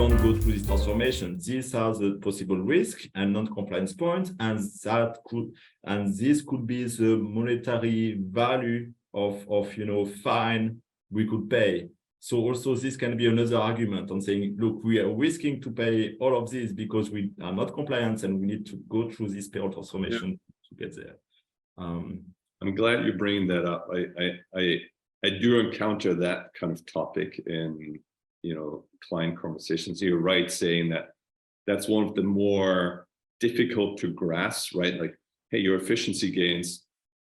don't go through this transformation, these are the possible risks and non-compliance points, and this could be the monetary value of fine we could pay. So also this can be another argument on saying, look, we are risking to pay all of this because we are not compliant and we need to go through this payroll transformation to get there. I'm glad you're bringing that up. I do encounter that kind of topic in client conversations. You're right saying that that's one of the more difficult to grasp, right? Like, hey, your efficiency gains,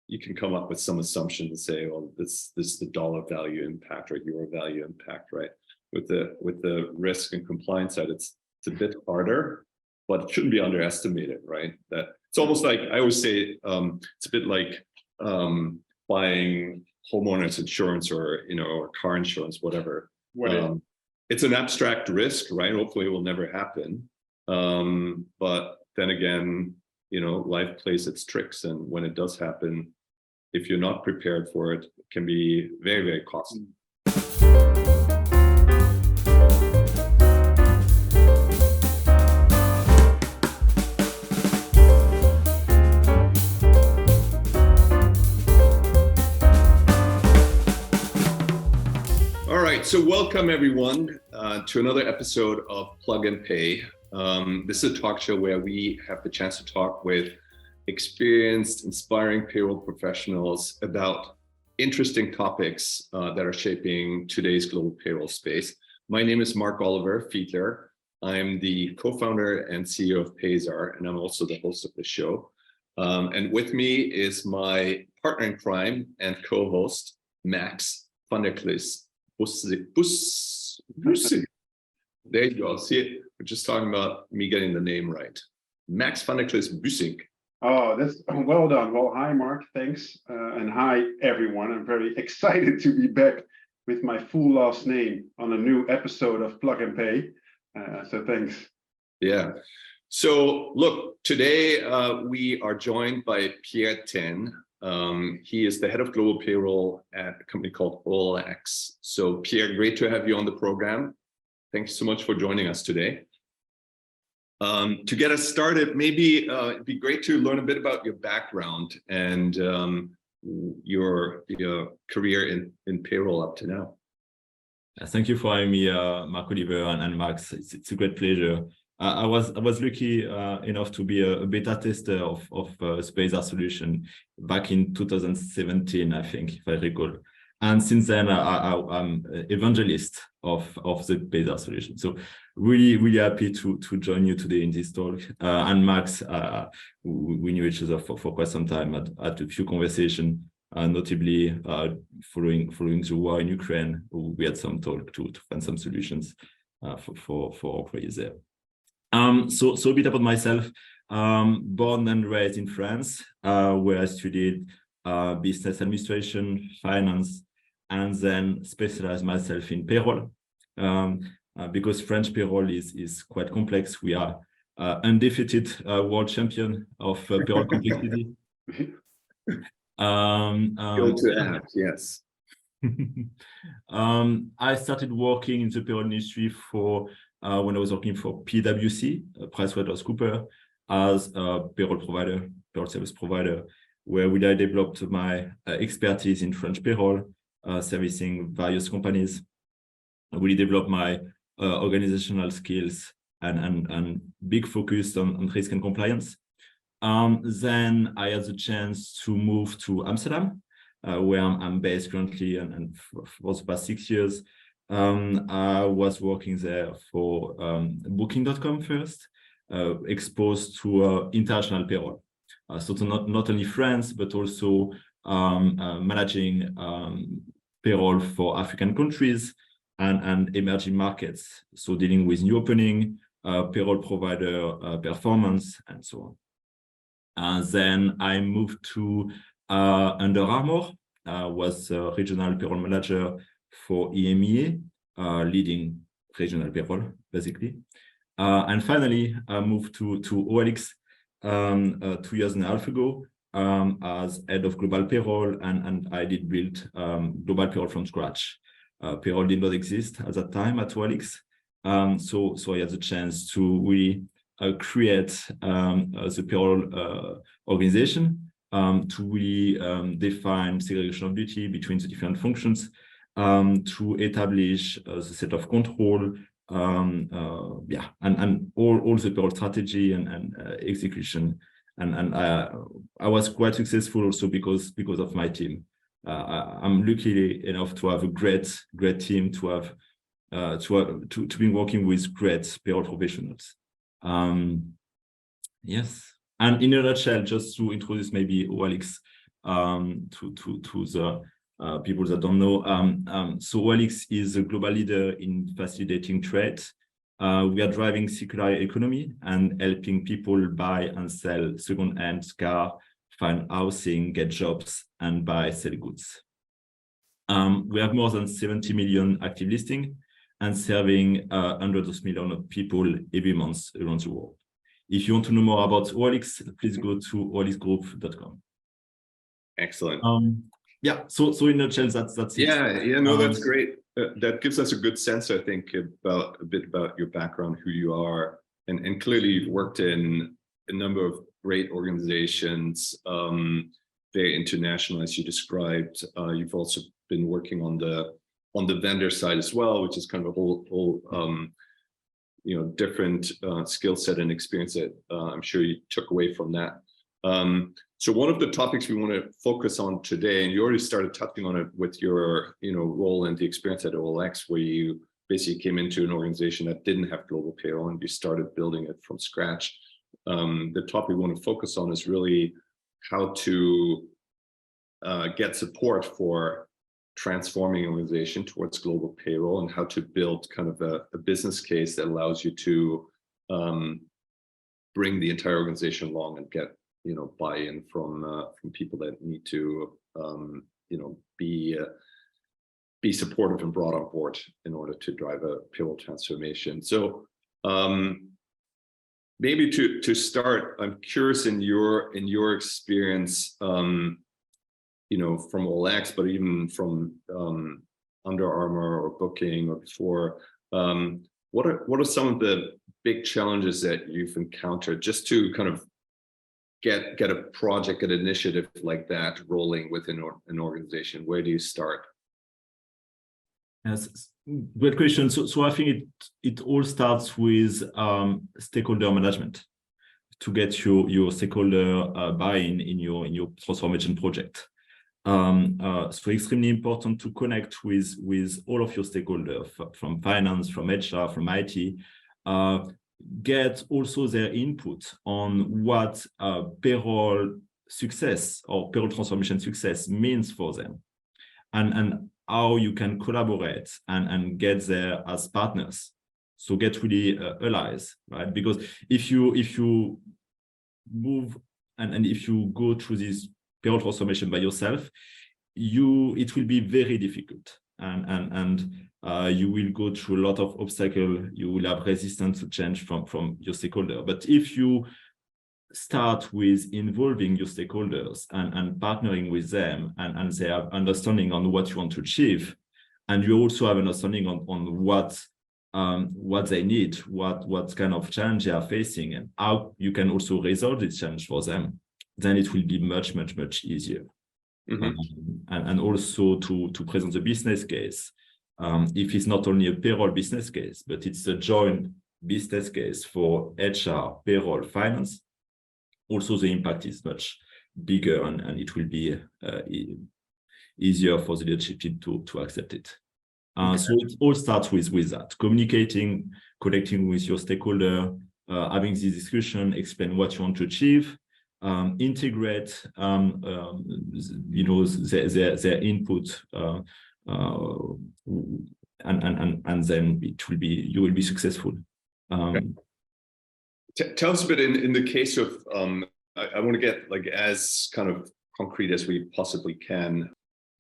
you can come up with some assumption to say, well, this is the dollar value impact or your value impact, right? With the risk and compliance side, it's a bit harder, but it shouldn't be underestimated, right? That it's almost like I always say, it's a bit like buying homeowners insurance or car insurance, whatever. It's an abstract risk, right? Hopefully it will never happen. But then again, life plays its tricks, and when it does happen, if you're not prepared for it, it can be very, very costly. All right, so welcome everyone to another episode of Plug and Pay. This is a talk show where we have the chance to talk with experienced, inspiring payroll professionals about interesting topics that are shaping today's global payroll space. My name is Mark Oliver Fiedler. I'm the co-founder and CEO of Payzar, and I'm also the host of the show. And with me is my partner in crime and co-host, Max van der Klis Bussink. There you go. See it? We're just talking about me getting the name right. Max van der Klis Bussink. Oh, that's well done. Well, hi, Mark. Thanks. And hi, everyone. I'm very excited to be back with my full last name on a new episode of Plug and Pay. So thanks. Yeah. So look, today we are joined by Pierre Ten. He is the head of global payroll at a company called OLX. So Pierre, great to have you on the program. Thanks so much for joining us today. To get us started, maybe it'd be great to learn a bit about your background and your career in payroll up to now. Thank you for having me, Mark Oliver and Max. It's a great pleasure. I was lucky enough to be a beta tester of Payzar solution back in 2017, I think, if I recall. And since then, I'm evangelist of the Payzar solution. So really happy to join you today in this talk. And Max, we knew each other for quite some time. Had a few conversations, notably following the war in Ukraine. We had some talk to find some solutions for employees there. So a bit about myself. Born and raised in France, where I studied business administration, finance, and then specialized myself in payroll. Because French payroll is quite complex. We are undefeated world champion of payroll complexity. Yes. I started working in the payroll industry when I was working for PwC, PricewaterhouseCoopers, as a payroll service provider, where I developed my expertise in French payroll, servicing various companies. I really developed my organizational skills and big focus on risk and compliance. Then I had the chance to move to Amsterdam, where I'm based currently, and for the past 6 years. I was working there for Booking.com first, exposed to international payroll. So to not only France, but also managing payroll for African countries and emerging markets. So dealing with new opening, payroll provider performance, and so on. Then I moved to Under Armour, was a regional payroll manager for EMEA, leading regional payroll, basically. And finally, I moved to OLX 2.5 years ago as head of global payroll, and I did build global payroll from scratch. Payroll did not exist at that time at OLX, So I had the chance to really create the payroll organization, to really define segregation of duty between the different functions, to establish the set of control, and all the payroll strategy and execution. And I was quite successful also because of my team. I'm lucky enough to have a great team, to be working with great payroll professionals. Yes, and in a nutshell, just to introduce maybe OLX to the people that don't know, so OLX is a global leader in facilitating trade. We are driving circular economy and helping people buy and sell second-hand car, find housing, get jobs, and buy, sell goods. We have more than 70 million active listings and serving hundreds of millions of people every month around the world. If you want to know more about OLX, please go to olxgroup.com. Excellent. Yeah, so in a nutshell, that's it. Yeah, no, that's great. That gives us a good sense, I think, about a bit about your background, who you are, and clearly you've worked in a number of great organizations, very international, as you described. You've also been working on the vendor side as well, which is kind of a whole different skill set and experience that I'm sure you took away from that. So one of the topics we want to focus on today, and you already started touching on it with your role and the experience at OLX, where you basically came into an organization that didn't have global payroll and you started building it from scratch. The topic we want to focus on is really how to get support for transforming an organization towards global payroll, and how to build kind of a business case that allows you to bring the entire organization along and get buy-in from people that need to be supportive and brought on board in order to drive a payroll transformation. So maybe to start, I'm curious in your experience, from OLX, but even from Under Armour or Booking or before, what are some of the big challenges that you've encountered just to kind of get a project, an initiative like that rolling within an organization? Where do you start? Yes, great question. So I think it all starts with stakeholder management, to get your stakeholder buy-in in your transformation project. So extremely important to connect with all of your stakeholders, from finance, from HR, from IT. Get also their input on what payroll success or payroll transformation success means for them, and how you can collaborate and get there as partners. So get really allies, right? Because if you move and if you go through this payroll transformation by yourself, it will be very difficult, and you will go through a lot of obstacles. You will have resistance to change from your stakeholder. But if you start with involving your stakeholders and partnering with them, and they have understanding on what you want to achieve, and you also have understanding on what they need, what kind of challenge they are facing, and how you can also resolve this challenge for them, then it will be much easier. Mm-hmm. And also to present the business case. If it's not only a payroll business case, but it's a joint business case for HR, payroll, finance, also the impact is much bigger, and it will be easier for the leadership team to accept it. Okay. So it all starts with that, communicating, connecting with your stakeholder, having this discussion, explain what you want to achieve, integrate their input, and then you will be successful. Okay. Tell us a bit in the case of I want to get like as kind of concrete as we possibly can.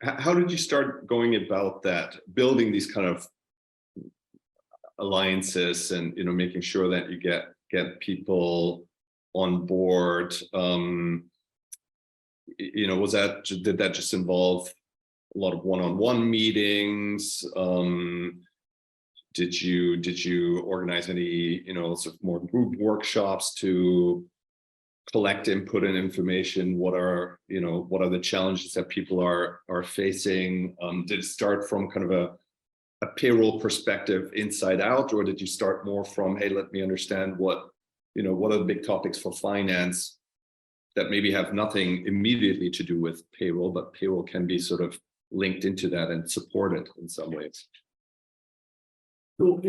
How did you start going about that, building these kind of alliances and making sure that you get people on board? Did that just involve a lot of one-on-one meetings? Did you organize any, sort of more group workshops to collect input and information? What are the challenges that people are facing? Did it start from kind of a payroll perspective inside out, or did you start more from, hey, let me understand what are the big topics for finance that maybe have nothing immediately to do with payroll, but payroll can be sort of linked into that and supported in some ways? So,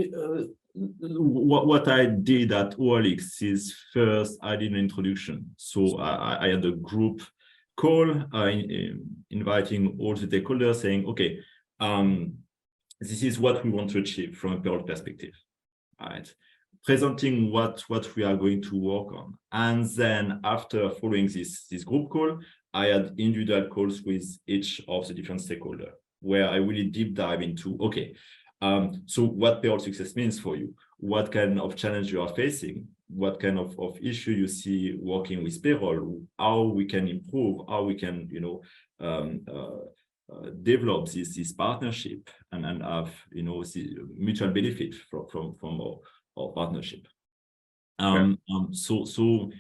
what I did at OLX is first I did an introduction. So I had a group call, inviting all the stakeholders, saying, okay, this is what we want to achieve from a payroll perspective, right? Presenting what we are going to work on. And then after following this group call, I had individual calls with each of the different stakeholders, where I really deep dive into, okay, so what payroll success means for you, what kind of challenge you are facing, what kind of issue you see working with payroll, how we can improve, how we can, develop this partnership and have, mutual benefit from our partnership. So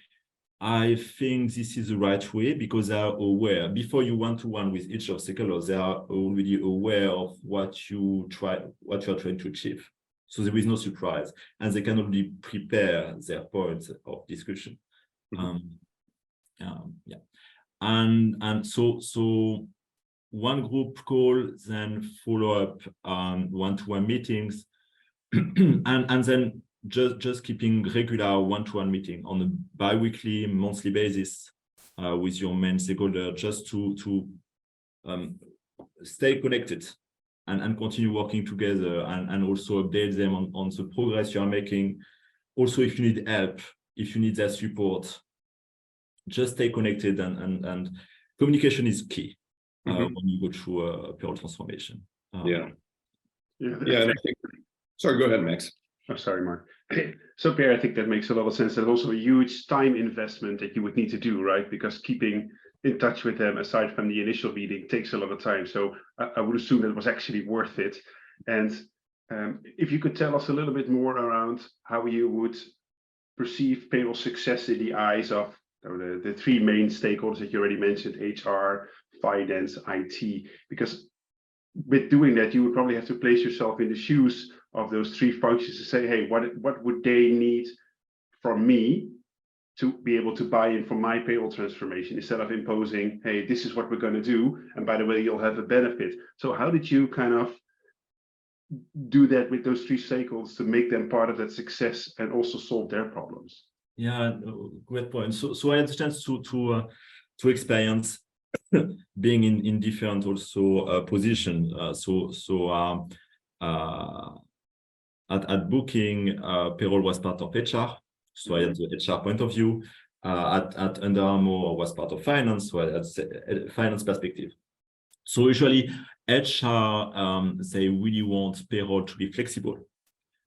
I think this is the right way, because they are aware before you one-to-one with each of the stakeholders, they are already aware of what you are trying to achieve. So there is no surprise, and they can already prepare their points of discussion. Yeah, and so one group call, then follow up one-to-one meetings, and then just keeping regular one-to-one meeting on a bi-weekly, monthly basis with your main stakeholder, just to stay connected and continue working together, and also update them on the progress you are making. Also, if you need help, if you need their support, just stay connected, and communication is key when you go through a payroll transformation. And I think, sorry, go ahead, Max. Oh, sorry, Mark. So, Pierre, I think that makes a lot of sense. There's also a huge time investment that you would need to do, right? Because keeping in touch with them, aside from the initial meeting, takes a lot of time. So I would assume that it was actually worth it. And if you could tell us a little bit more around how you would perceive payroll success in the eyes of the three main stakeholders that you already mentioned, HR, finance, IT, because with doing that, you would probably have to place yourself in the shoes of those three functions to say, hey, what would they need from me to be able to buy in for my payroll transformation, instead of imposing, hey, this is what we're going to do, and by the way, you'll have a benefit. So how did you kind of do that with those three stakeholders to make them part of that success and also solve their problems? Yeah, great point. So I had the chance to experience being in different also positions. At Booking, payroll was part of HR, so I had the HR point of view. At Under Armour was part of finance, so I had a finance perspective. So usually HR, they really want payroll to be flexible,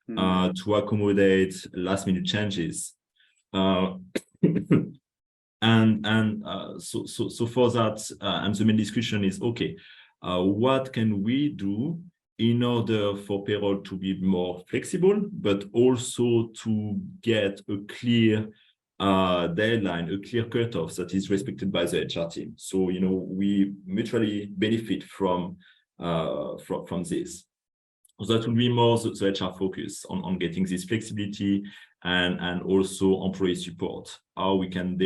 to accommodate last-minute changes. So for that, and the main discussion is, okay, what can we do in order for payroll to be more flexible, but also to get a clear deadline, a clear cutoff that is respected by the HR team. So, we mutually benefit from this. So that will be more the HR focus on getting this flexibility and also employee support, how we can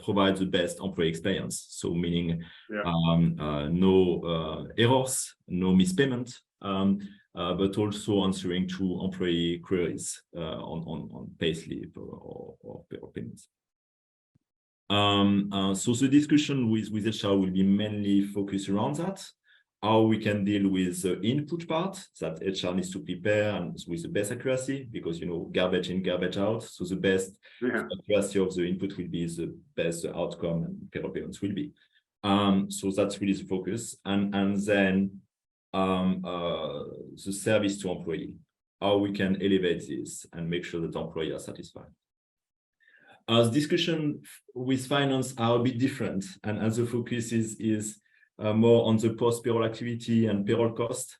provide the best employee experience. So meaning no errors, no mispayment, but also answering to employee queries on payslip or payroll payments. So the discussion with HR will be mainly focused around that, how we can deal with the input part that HR needs to prepare and with the best accuracy, because garbage in, garbage out. So the best accuracy of the input will be the best outcome, and payroll payments will be. So that's really the focus, and then the service to employee, how we can elevate this and make sure that employees are satisfied. The discussion with finance are a bit different, and as the focus is more on the post-payroll activity and payroll cost.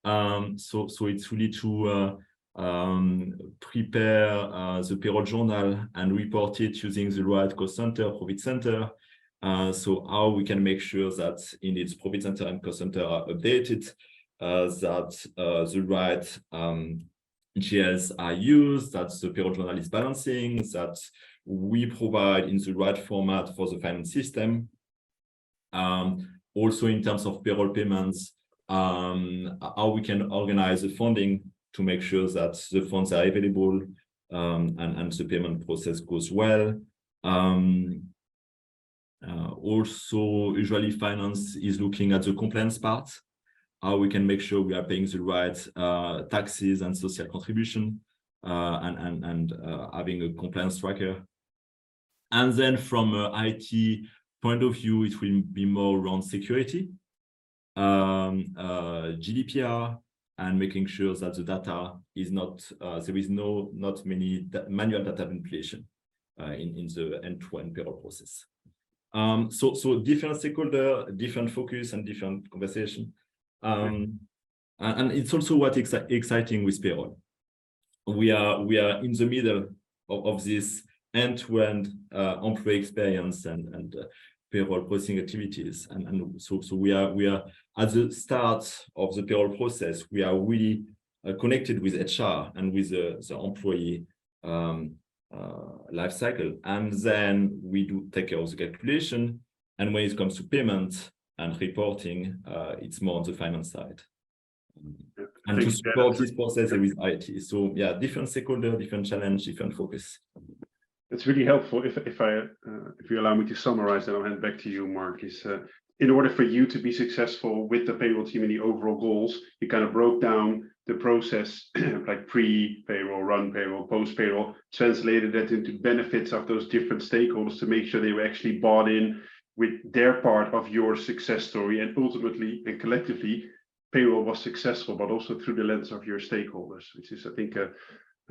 So it's really to prepare the payroll journal and report it using the right cost center, profit center. So how we can make sure that indeed profit center and cost center are updated, that the right GLs are used, that the payroll journal is balancing, that we provide in the right format for the finance system. Also in terms of payroll payments, how we can organize the funding to make sure that the funds are available and the payment process goes well. Also, usually finance is looking at the compliance part, how we can make sure we are paying the right taxes and social contribution, and having a compliance tracker. And then from an IT point of view, it will be more around security, GDPR, and making sure that the data is not, there is not many manual data manipulation in the end-to-end payroll process. So different stakeholder, different focus and different conversation. And it's also what exciting with payroll. We are in the middle of this end-to-end employee experience and payroll processing activities, and so we are at the start of the payroll process. We are really connected with HR and with the employee life cycle, and then we do take care of the calculation. And when it comes to payment and reporting, it's more on the finance side. And to support this process with IT. So yeah, different stakeholder, different challenge, different focus. It's really helpful. If you allow me to summarize, then I'll hand back to you, Mark. Is in order for you to be successful with the payroll team and the overall goals, you kind of broke down the process like pre-payroll, run payroll, post-payroll, translated that into benefits of those different stakeholders to make sure they were actually bought in with their part of your success story, and ultimately and collectively, payroll was successful, but also through the lens of your stakeholders, which is, I think, a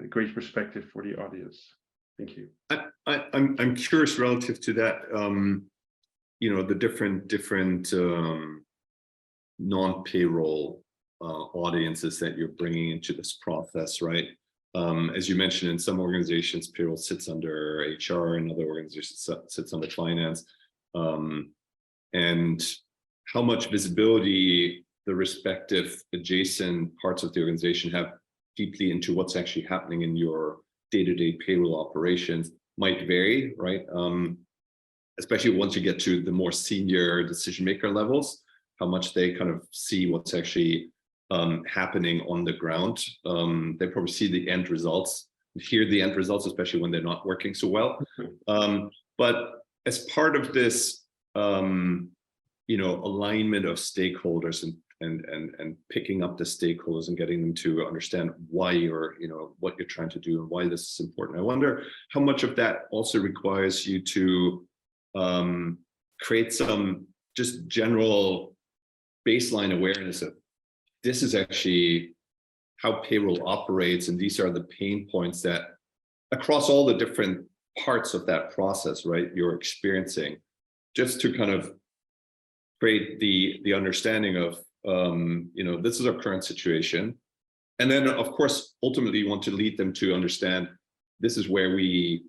great perspective for the audience. Thank you. I'm curious relative to that. The different non-payroll audiences that you're bringing into this process, right? As you mentioned, in some organizations, payroll sits under HR, and other organizations sits under finance. And how much visibility the respective adjacent parts of the organization have deeply into what's actually happening in your day-to-day payroll operations might vary, right? Especially once you get to the more senior decision maker levels, how much they kind of see what's actually happening on the ground. They probably see the end results, hear the end results, especially when they're not working so well. But as part of this, alignment of stakeholders and picking up the stakeholders and getting them to understand why what you're trying to do and why this is important. I wonder how much of that also requires you to create some just general baseline awareness of this is actually how payroll operates, and these are the pain points that across all the different parts of that process, right, you're experiencing, just to kind of create the understanding of this is our current situation. And then of course, ultimately you want to lead them to understand this is where we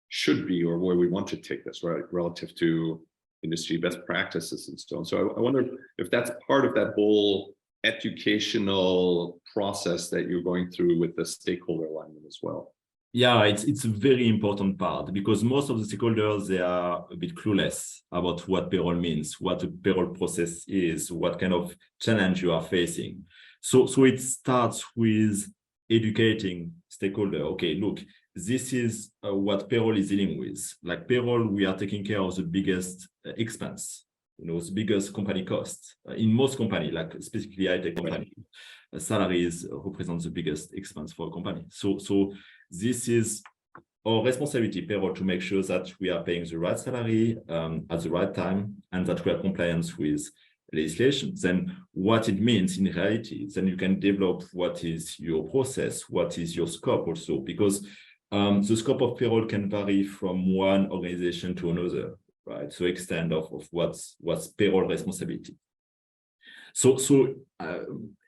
should be, or where we want to take this, right, relative to industry best practices and so on. So I wonder if that's part of that whole educational process that you're going through with the stakeholder alignment as well. Yeah, it's a very important part, because most of the stakeholders, they are a bit clueless about what payroll means, what a payroll process is, what kind of challenge you are facing. So it starts with educating stakeholder. Okay, look, this is what payroll is dealing with. Like payroll, we are taking care of the biggest expense, the biggest company cost. In most company, like specifically high-tech company, salaries represent the biggest expense for a company. So this is our responsibility, payroll, to make sure that we are paying the right salary at the right time, and that we are compliant with legislation. Then what it means in reality, then you can develop what is your process, what is your scope also, because the scope of payroll can vary from one organization to another, right? So extent of what's payroll responsibility.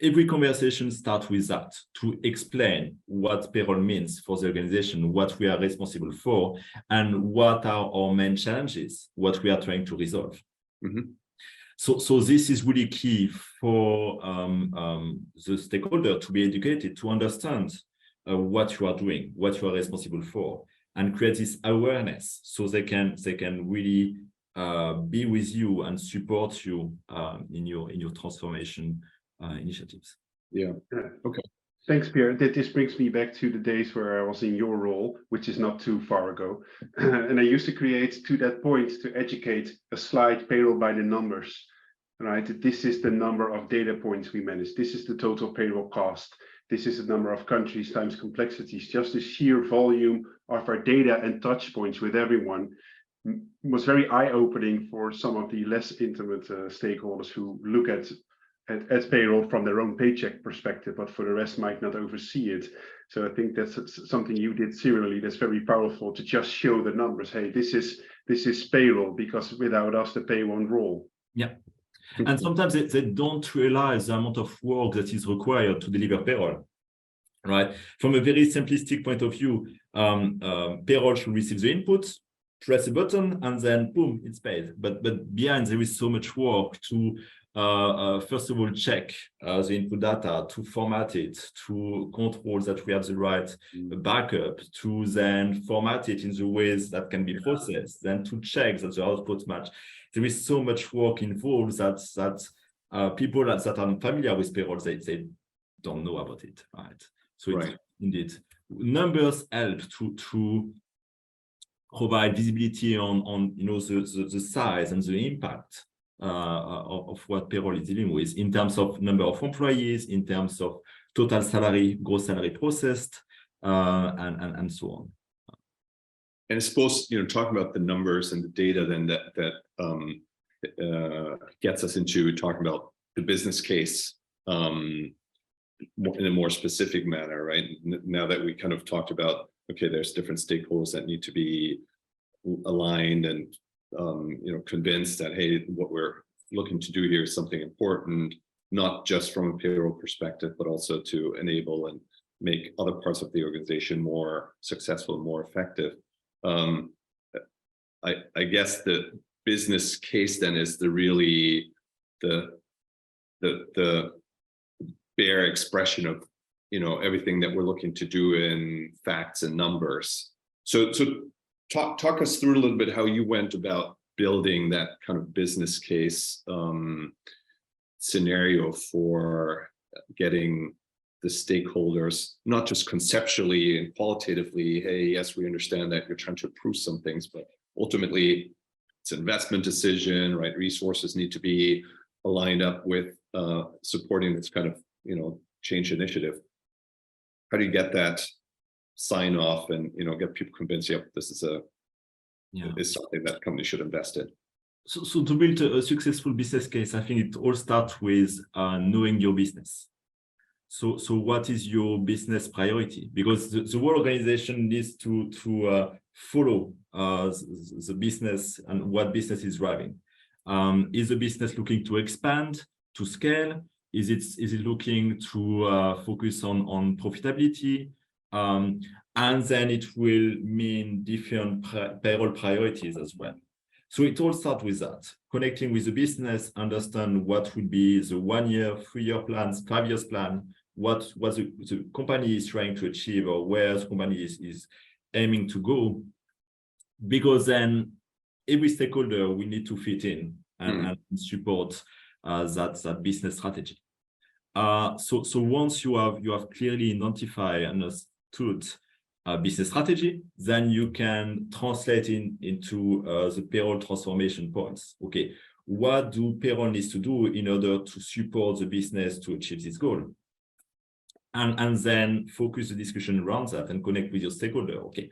Every conversation starts with that, to explain what payroll means for the organization, what we are responsible for, and what are our main challenges, what we are trying to resolve. Mm-hmm. So this is really key for the stakeholder to be educated, to understand what you are doing, what you are responsible for, and create this awareness so they can really be with you and support you in your transformation initiatives. Yeah. Okay. Thanks, Pierre. This brings me back to the days where I was in your role, which is not too far ago. And I used to create, to that point, to educate a slide, payroll by the numbers, right? This is the number of data points we manage. This is the total payroll cost. This is the number of countries times complexities. Just the sheer volume of our data and touch points with everyone was very eye-opening for some of the less intimate stakeholders who look at payroll from their own paycheck perspective, but for the rest might not oversee it. So I think that's something you did serially that's very powerful, to just show the numbers. Hey, this is payroll, because without us the pay won't roll. Yeah. And sometimes they don't realize the amount of work that is required to deliver payroll, right? From a very simplistic point of view, payroll should receive the input, press a button, and then boom, it's paid. But behind there is so much work to first of all check the input data, to format it, to control that we have the right backup, to then format it in the ways that can be processed, then to check that the outputs match. There is so much work involved that people that are familiar with payroll, they don't know about it, right? So right. It's, indeed, numbers help to provide visibility on the size and the impact of what payroll is dealing with in terms of number of employees, in terms of total salary, gross salary processed, and so on. And I suppose, talking about the numbers and the data, then that gets us into talking about the business case in a more specific manner, right? Now that we kind of talked about, okay, there's different stakeholders that need to be aligned and convinced that, hey, what we're looking to do here is something important, not just from a payroll perspective, but also to enable and make other parts of the organization more successful, more effective. I guess the business case then is the bare expression of everything that we're looking to do in facts and numbers. So talk us through a little bit how you went about building that kind of business case scenario for getting the stakeholders, not just conceptually and qualitatively, hey, yes, we understand that you're trying to improve some things, but ultimately it's an investment decision, right? Resources need to be aligned up with supporting this kind of change initiative. How do you get that sign off and get people convinced, yep, this is is something that companies should invest in? So to build a successful business case, I think it all starts with knowing your business. So what is your business priority? Because the whole organization needs to follow the business and what business is driving. Is the business looking to expand, to scale? Is it looking to focus on profitability? And then it will mean different payroll priorities as well. So it all starts with that, connecting with the business, understand what would be the 1 year, 3 year plans, 5 years plan, what the company is trying to achieve, or where the company is aiming to go. Because then every stakeholder will need to fit in and support that business strategy. So once you have clearly identified and understood business strategy, then you can translate into the payroll transformation points. Okay, what do payroll needs to do in order to support the business to achieve this goal? And then focus the discussion around that and connect with your stakeholder. Okay,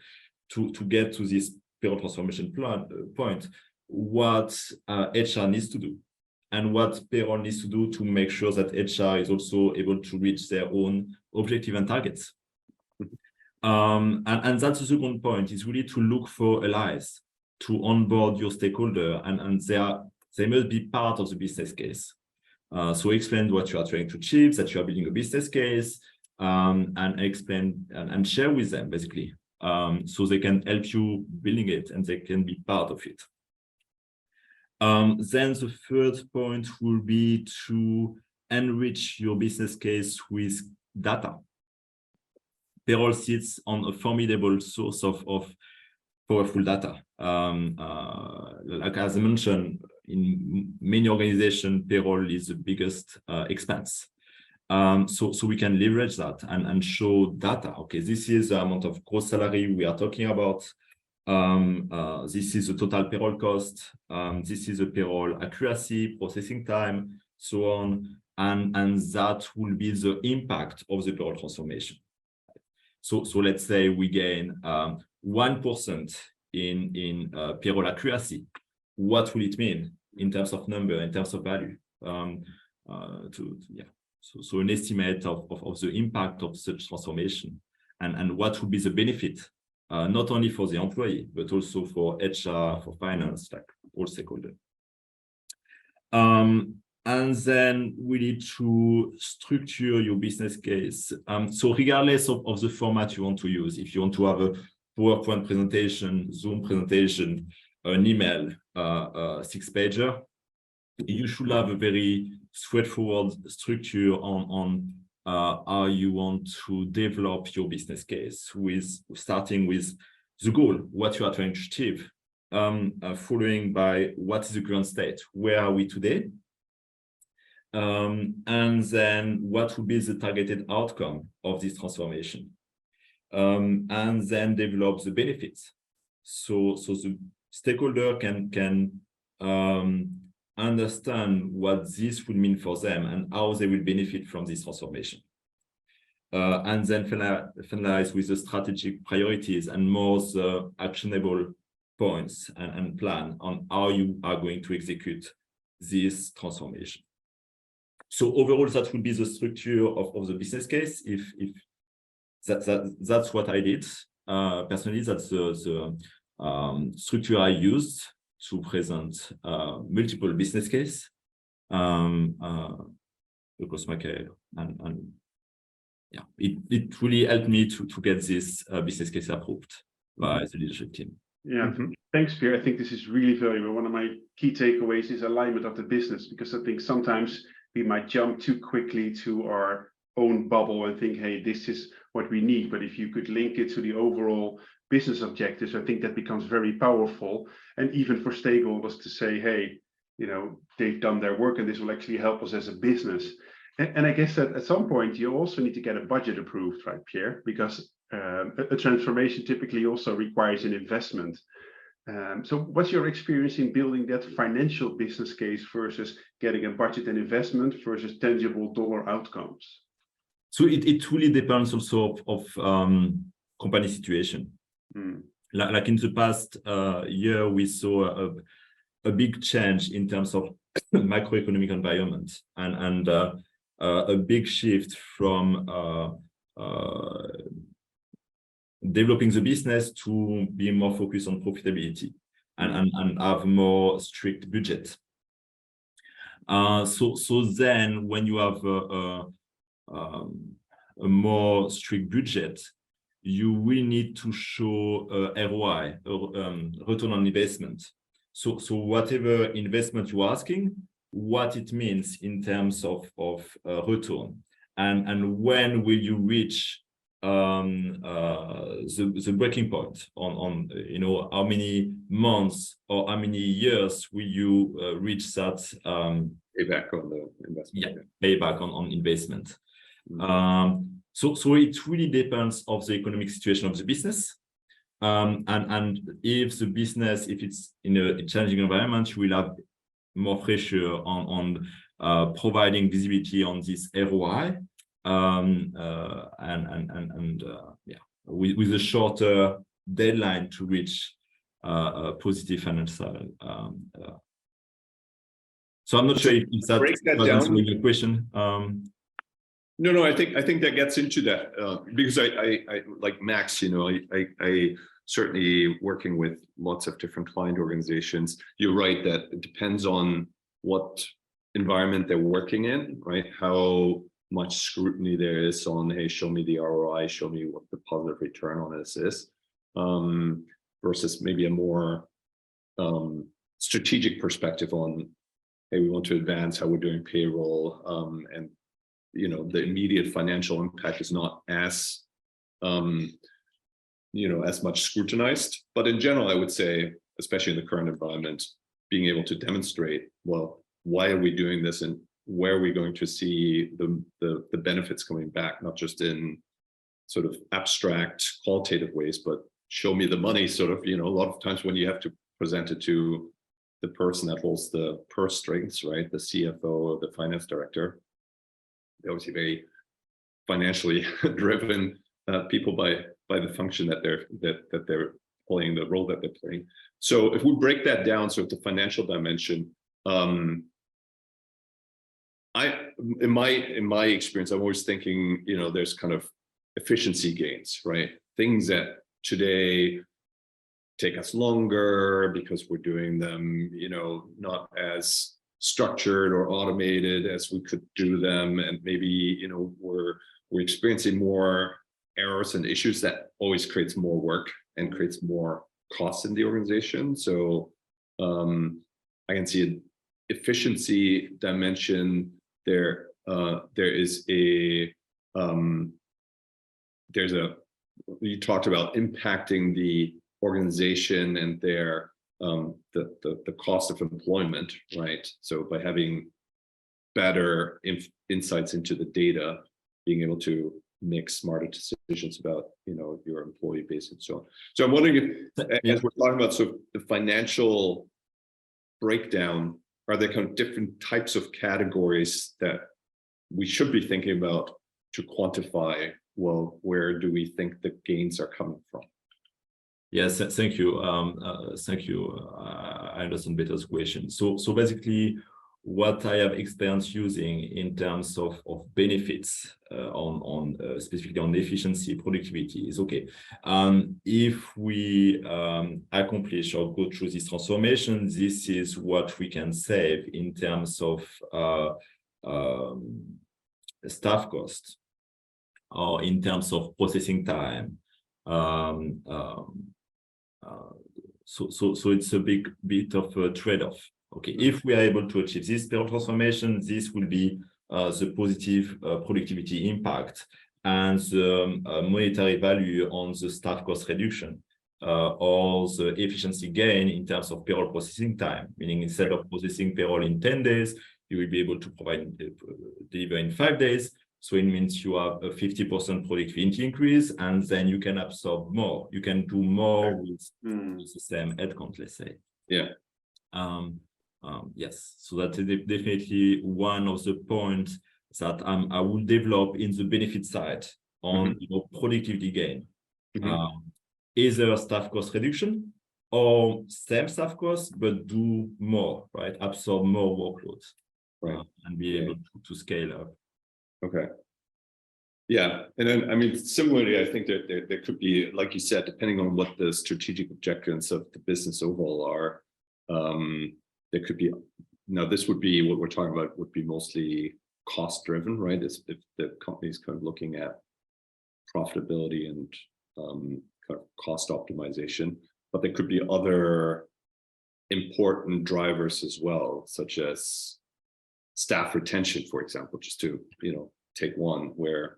to get to this payroll transformation point, what HR needs to do, and what payroll needs to do to make sure that HR is also able to reach their own objective and targets. And that's the second point, is really to look for allies to onboard your stakeholder, and they must be part of the business case. So explain what you are trying to achieve, that you are building a business case, and explain and share with them basically, so they can help you building it and they can be part of it. Then the third point will be to enrich your business case with data. Payroll sits on a formidable source of powerful data. Like as I mentioned, in many organizations, payroll is the biggest expense. So we can leverage that and show data. Okay, this is the amount of gross salary we are talking about. This is the total payroll cost. This is the payroll accuracy, processing time, so on. And that will be the impact of the payroll transformation. So let's say we gain 1% in payroll accuracy. What will it mean in terms of number, in terms of value? So an estimate of the impact of such transformation, and what would be the benefit, not only for the employee, but also for HR, for finance, like all stakeholders. And then we need to structure your business case. So regardless of the format you want to use, if you want to have a PowerPoint presentation, Zoom presentation, an email, 6-pager, you should have a very straightforward structure on how you want to develop your business case, starting with the goal, what you are trying to achieve, following by what is the current state, where are we today, and then what will be the targeted outcome of this transformation, and then develop the benefits. So the stakeholder can understand what this would mean for them and how they will benefit from this transformation. And then finalize with the strategic priorities and more the actionable points and plan on how you are going to execute this transformation. So overall, that would be the structure of the business case. If that's what I did personally, that's the structure I used to present multiple business case across my career, and yeah, it really helped me to get this business case approved by the leadership team. Yeah, thanks, Pierre. I think this is really valuable. One of my key takeaways is alignment of the business, because I think sometimes we might jump too quickly to our own bubble and think, hey, this is what we need. But if you could link it to the overall business objectives, I think that becomes very powerful. And even for stakeholders to say, hey, you know, they've done their work and this will actually help us as a business. And I guess that at some point you also need to get a budget approved, right, Pierre? Because a transformation typically also requires an investment. So what's your experience in building that financial business case versus getting a budget and investment versus tangible dollar outcomes? So it really depends also of company situation. Like in the past year, we saw a big change in terms of macroeconomic environment and a big shift from developing the business to be more focused on profitability and have more strict budget. So then when you have a more strict budget, you will need to show ROI, return on investment. So whatever investment you're asking, what it means in terms of return, and when will you reach the breaking point on you know, how many months or how many years will you reach that payback on the investment? Yeah, payback on investment. So it really depends of the economic situation of the business, and if the business, if it's in a challenging environment, you will have more pressure on providing visibility on this ROI, with a shorter deadline to reach a positive financial. So I'm not sure if that was answering your question. No, I think that gets into that because I like Max, you know, I certainly working with lots of different client organizations. You're right that it depends on what environment they're working in, right? How much scrutiny there is on, hey, show me the ROI, show me what the positive return on this is, versus maybe a more strategic perspective on, hey, we want to advance how we're doing payroll, and the immediate financial impact is not as as much scrutinized. But in general, I would say, especially in the current environment, being able to demonstrate, well, why are we doing this, and where are we going to see the benefits coming back, not just in sort of abstract qualitative ways, but show me the money sort of. A lot of times when you have to present it to the person that holds the purse strings, right, the CFO or the finance director, they're obviously very financially driven people by the function that they're playing, the role that they're playing. So if we break that down, so the financial dimension, in my experience, I'm always thinking, there's kind of efficiency gains, right? Things that today take us longer because we're doing them, not as structured or automated as we could do them, and maybe we're experiencing more errors and issues. That always creates more work and creates more costs in the organization. So I can see an efficiency dimension there. You talked about impacting the organization and their the cost of employment, right? So by having better insights into the data, being able to make smarter decisions about your employee base and so on. So I'm wondering if, as we're talking about sort of the financial breakdown, are there kind of different types of categories that we should be thinking about to quantify, well, where do we think the gains are coming from? Yes, thank you. I understand better the question. So basically, what I have experience using in terms of benefits specifically on efficiency, productivity is okay. If we accomplish or go through this transformation, this is what we can save in terms of staff cost, or in terms of processing time. So it's a big bit of a trade-off. Okay, if we are able to achieve this payroll transformation, this will be the positive productivity impact and the monetary value on the staff cost reduction, or the efficiency gain in terms of payroll processing time, meaning instead of processing payroll in 10 days, you will be able to deliver in 5 days. So it means you have a 50% productivity increase, and then you can absorb more. You can do more with the same headcount, let's say. Yeah. Yes. So that's definitely one of the points that I will develop in the benefit side on productivity gain. Either staff cost reduction or same staff cost, but do more, right? Absorb more workloads, right? And be able to scale up. Okay. Yeah, and then I mean, similarly, I think that there could be, like you said, depending on what the strategic objectives of the business overall are, there could be. Now, this would be what we're talking about. Would be mostly cost driven, right? If the company is kind of looking at profitability and kind of cost optimization, but there could be other important drivers as well, such as staff retention, for example, just to take one where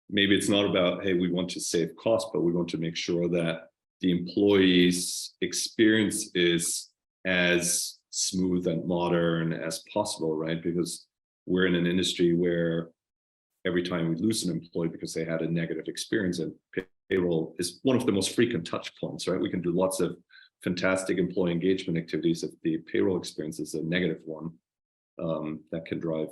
maybe it's not about, hey, we want to save costs, but we want to make sure that the employees' experience is as smooth and modern as possible, right? Because we're in an industry where every time we lose an employee because they had a negative experience, and payroll is one of the most frequent touch points, right? We can do lots of fantastic employee engagement activities. If the payroll experience is a negative one, that can drive,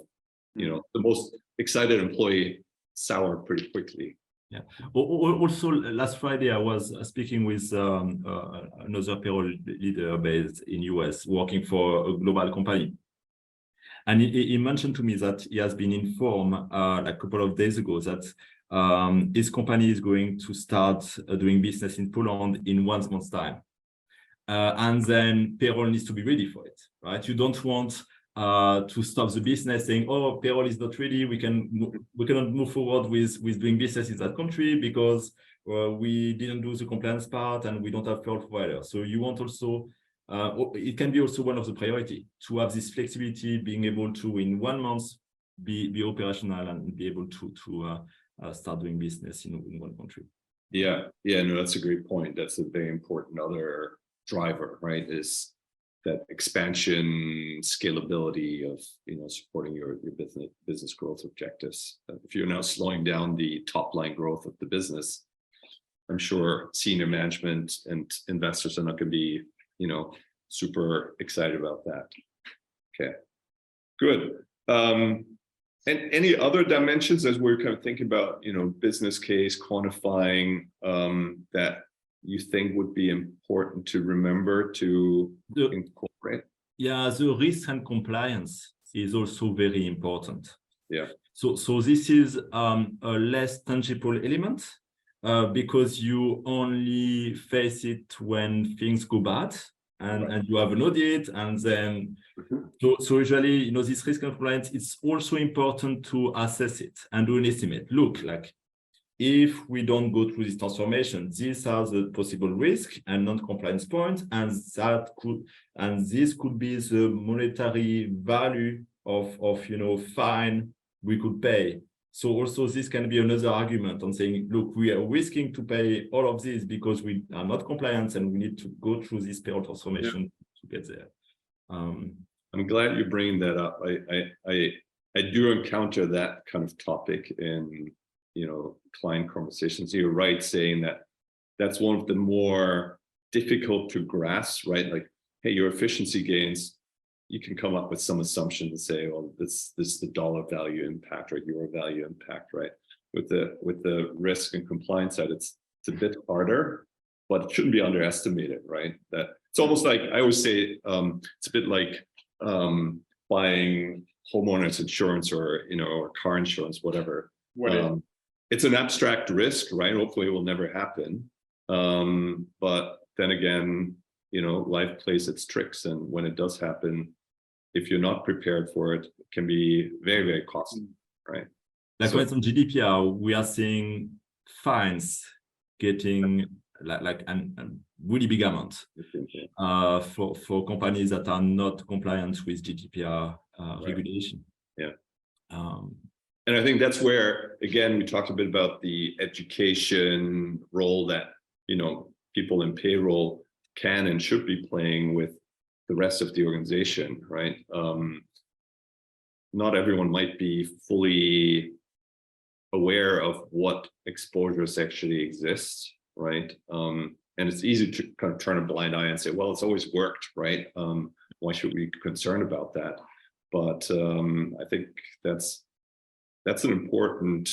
the most excited employee sour pretty quickly. Yeah. Also, last Friday, I was speaking with another payroll leader based in US, working for a global company. And he mentioned to me that he has been informed a couple of days ago that his company is going to start doing business in Poland in 1 month's time. And then payroll needs to be ready for it, right? You don't want to stop the business saying, oh, payroll is not ready, we cannot move forward with doing business in that country because we didn't do the compliance part and we don't have payroll provider. So you want also, it can be also one of the priority to have this flexibility, being able to in 1 month be operational and be able to start doing business in one country. Yeah, no, that's a great point. That's a very important other driver, right? Is that expansion, scalability of supporting your business growth objectives. If you're now slowing down the top line growth of the business, I'm sure senior management and investors are not going to be super excited about that. Okay, good. And any other dimensions as we're kind of thinking about business case quantifying that you think would be important to remember to incorporate? Yeah, the risk and compliance is also very important. Yeah. So this is a less tangible element because you only face it when things go bad and you have an audit, and then so usually this risk and compliance, it's also important to assess it and do an estimate. Look, like if we don't go through this transformation, these are the possible risk and non-compliance points, and this could be the monetary value of fine we could pay. So also this can be another argument on saying, look, we are risking to pay all of this because we are not compliant and we need to go through this payroll transformation to get there. I'm glad you're bringing that up. I do encounter that kind of topic in client conversations. You're right saying that that's one of the more difficult to grasp, right? Like, hey, your efficiency gains, you can come up with some assumption to say, well, this is the dollar value impact or euro value impact, right? With the risk and compliance side, it's a bit harder, but it shouldn't be underestimated, right? That it's almost like I always say, it's a bit like buying homeowners insurance or or car insurance, whatever. It's an abstract risk, right? Hopefully it will never happen. But then again, life plays its tricks, and when it does happen, if you're not prepared for it, it can be very, very costly, right? Like for instance, GDPR, we are seeing fines getting like a really big amount for companies that are not compliant with GDPR regulation. Yeah. And I think that's where, again, we talked a bit about the education role that, people in payroll can and should be playing with the rest of the organization, right? Not everyone might be fully aware of what exposures actually exist, right? And it's easy to kind of turn a blind eye and say, well, it's always worked, right? Why should we be concerned about that? But I think that's an important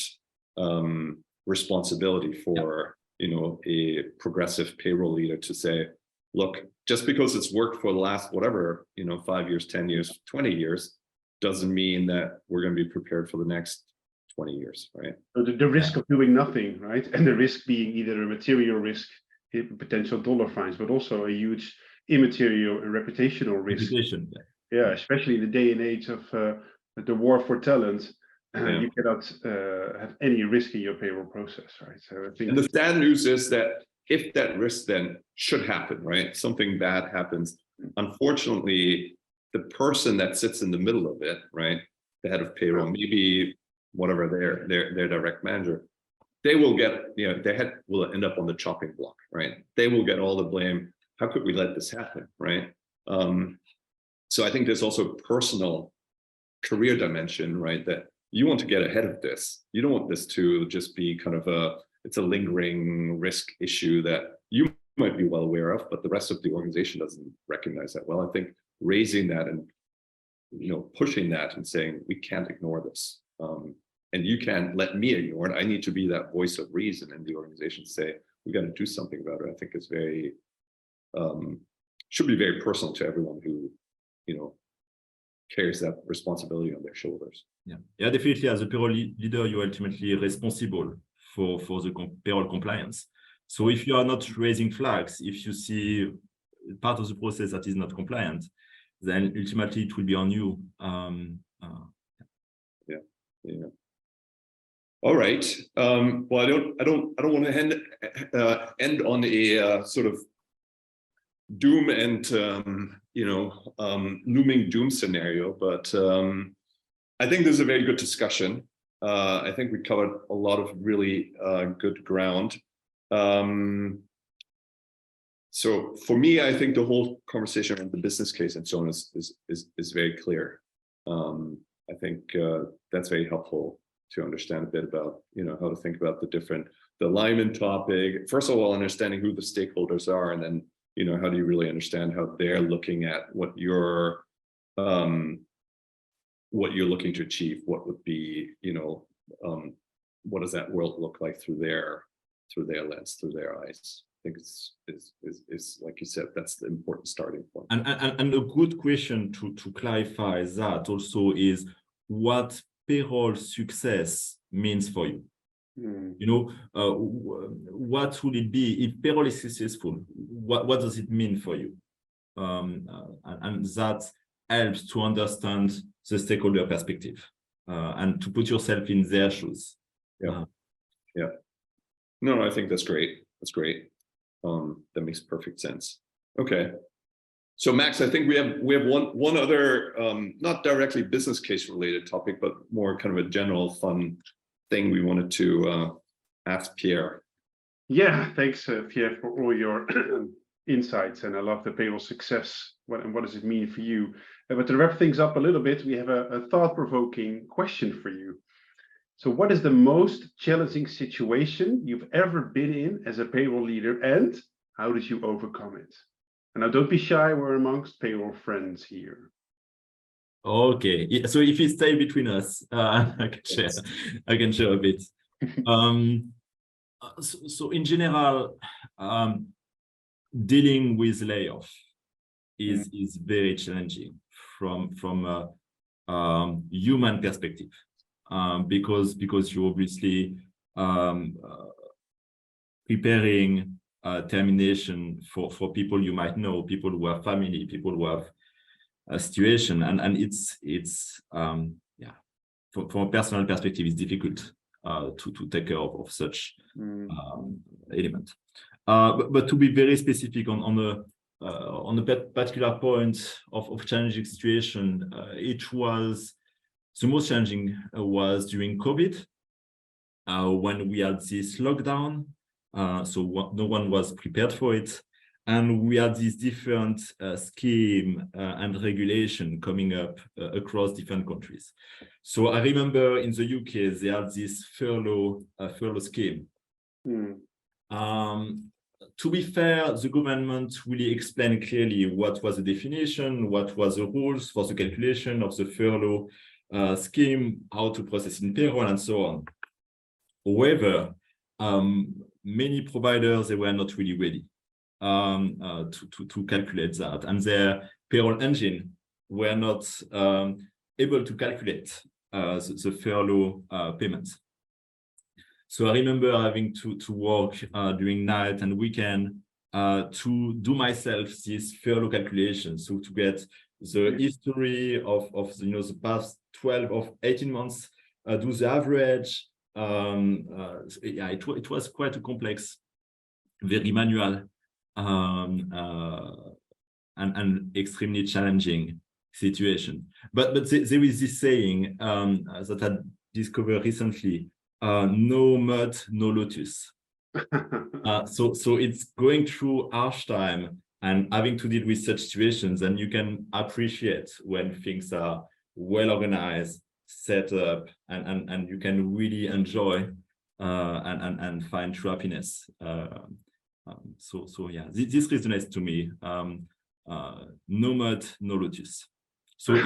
responsibility for a progressive payroll leader to say, look, just because it's worked for the last 5 years, 10 years, 20 years, doesn't mean that we're going to be prepared for the next 20 years, right? So the risk of doing nothing, right? And the risk being either a material risk, potential dollar fines, but also a huge immaterial and reputational risk. Yeah, especially in the day and age of the war for talent. You cannot have any risk in your payroll process, right? So I think. And the sad news is that if that risk then should happen, right? Something bad happens. Unfortunately, the person that sits in the middle of it, right? The head of payroll, maybe whatever their direct manager, they will get, their head will end up on the chopping block, right? They will get all the blame. How could we let this happen, right? So I think there's also a personal career dimension, right? That you want to get ahead of this. You don't want this to just be kind of it's a lingering risk issue that you might be well aware of, but the rest of the organization doesn't recognize that well. I think raising that and pushing that and saying we can't ignore this, and you can't let me ignore it. I need to be that voice of reason in the organization to say we got to do something about it. I think it's very should be very personal to everyone who carries that responsibility on their shoulders. Yeah, definitely. As a payroll leader, you're ultimately responsible for the payroll compliance. So if you are not raising flags, if you see part of the process that is not compliant, then ultimately it will be on you. Yeah. All right. Well, I don't want to end on a sort of doom and looming doom scenario, but I think this is a very good discussion. I think we covered a lot of really good ground. So for me, I think the whole conversation on the business case and so on is very clear. I think that's very helpful to understand a bit about, how to think about the alignment topic. First of all, understanding who the stakeholders are, and then, how do you really understand how they're looking at what you're looking to achieve? What would be, what does that world look like through their lens, through their eyes? I think it's like you said, that's the important starting point. And a good question to clarify that also is what payroll success means for you. What would it be if payroll is successful? What does it mean for you? And that helps to understand the stakeholder perspective and to put yourself in their shoes. Yeah. No, I think that's great. That's great. That makes perfect sense. Okay. So Max, I think we have one other not directly business case related topic, but more kind of a general fun thing we wanted to ask Pierre. Yeah, thanks, Pierre, for all your insights, and I love the payroll success. What does it mean for you? But to wrap things up a little bit, we have a thought-provoking question for you. So what is the most challenging situation you've ever been in as a payroll leader, and how did you overcome it? And now don't be shy, we're amongst payroll friends here. Okay, yeah, so if you stay between us, I can share a bit. So in general, dealing with layoff is very challenging from a human perspective, because you're obviously preparing termination for people you might know, people who have family, people who have a situation, and it's from a personal perspective, it's difficult to take care of such element. But to be very specific on a particular point of challenging situation, it was the most challenging was during COVID, when we had this lockdown. So no one was prepared for it. And we had this different scheme and regulation coming up across different countries. So I remember in the UK, they had this furlough scheme. To be fair, the government really explained clearly what was the definition, what was the rules for the calculation of the furlough scheme, how to process in payroll, and so on. However, many providers, they were not really ready to calculate that, and their payroll engine were not able to calculate the furlough payments. So I remember having to work during night and weekend to do myself this furlough calculation, so to get the history of the past 12 or 18 months, do the average. It was quite a complex, very manual, and extremely challenging situation. But there is this saying that I discovered recently: no mud, no lotus. So it's going through harsh time and having to deal with such situations, and you can appreciate when things are well organized, set up, and you can really enjoy and find true happiness. So yeah, this resonates to me. No mud, no lotus. So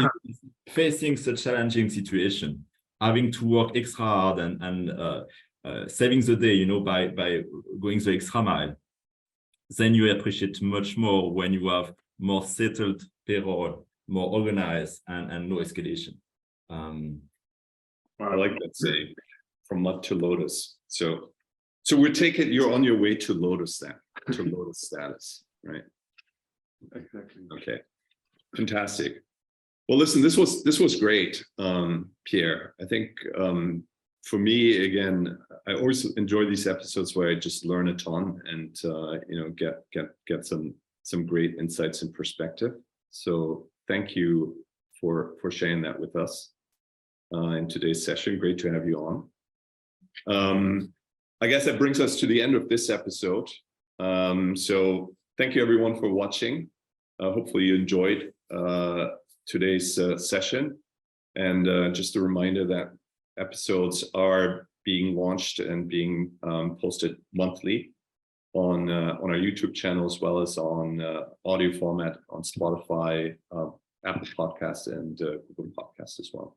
facing such challenging situation, having to work extra hard and saving the day, by going the extra mile, then you appreciate much more when you have more settled payroll, more organized, and no escalation. I like that saying, from mud to lotus. So we're taking, you're on your way to lotus then, to lotus status, right? Exactly. Okay. Fantastic. Well, listen, this was great, Pierre. I think for me, again, I always enjoy these episodes where I just learn a ton and get some great insights and perspective. So thank you for sharing that with us in today's session. Great to have you on. I guess that brings us to the end of this episode. So thank you everyone for watching. Hopefully you enjoyed today's session. And just a reminder that episodes are being launched and being posted monthly on our YouTube channel, as well as on audio format on Spotify, Apple Podcasts, and Google Podcasts as well.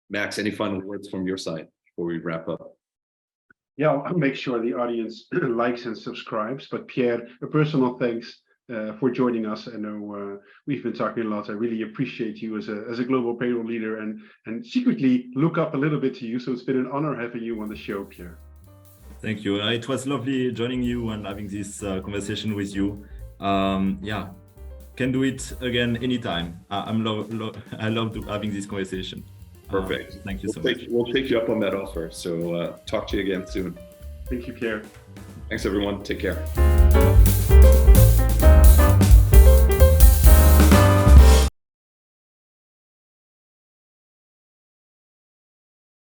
Max, any final words from your side before we wrap up? Yeah, I'll make sure the audience likes and subscribes. But Pierre, a personal thanks for joining us. I know we've been talking a lot. I really appreciate you as a global payroll leader, and secretly look up a little bit to you. So it's been an honor having you on the show, Pierre. Thank you. It was lovely joining you and having this conversation with you. Yeah, can do it again anytime. I love having this conversation. Perfect. Thank you so much. We'll take you up on that offer. So talk to you again soon. Thank you, Pierre. Thanks, everyone. Take care.